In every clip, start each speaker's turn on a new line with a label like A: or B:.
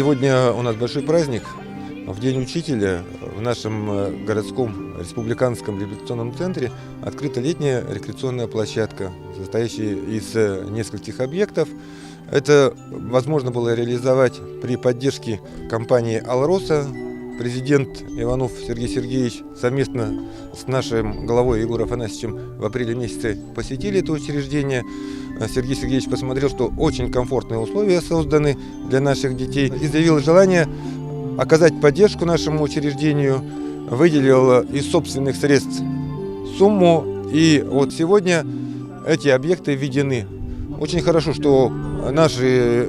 A: Сегодня у нас большой праздник. В День учителя в нашем городском республиканском реабилитационном центре открыта летняя рекреационная площадка, состоящая из нескольких объектов. Это возможно было реализовать при поддержке компании «Алроса». Президент Иванов Сергей Сергеевич совместно с нашим главой Егором Афанасьевичем в апреле месяце посетили это учреждение. Сергей Сергеевич посмотрел, что очень комфортные условия созданы для наших детей и заявил желание оказать поддержку нашему учреждению, выделил из собственных средств сумму, и вот сегодня эти объекты введены. Очень хорошо, что наши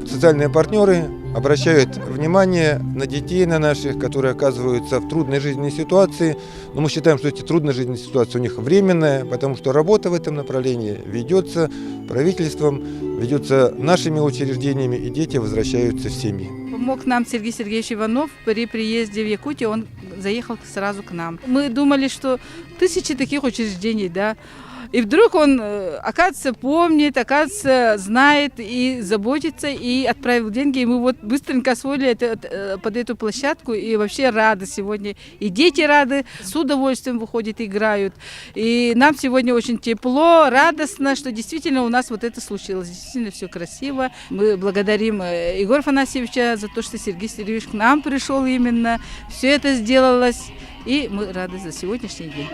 A: социальные партнеры обращают внимание на детей, на наших, которые оказываются в трудной жизненной ситуации. Но мы считаем, что эти трудные жизненные ситуации у них временная, потому что работа в этом направлении ведется правительством, ведется нашими учреждениями, и дети возвращаются в семьи.
B: Помог нам Сергей Сергеевич Иванов при приезде в Якутию, он заехал сразу к нам. Мы думали, что тысячи таких учреждений, да. И вдруг он, оказывается, помнит, оказывается, знает и заботится, и отправил деньги. И мы вот быстренько освоили под эту площадку, и вообще рады сегодня. И дети рады, с удовольствием выходят, играют. И нам сегодня очень тепло, радостно, что действительно у нас вот это случилось. Действительно все красиво. Мы благодарим Егора Афанасьевича за то, что Сергей Сергеевич к нам пришел именно. Все это сделалось, и мы рады за сегодняшний день.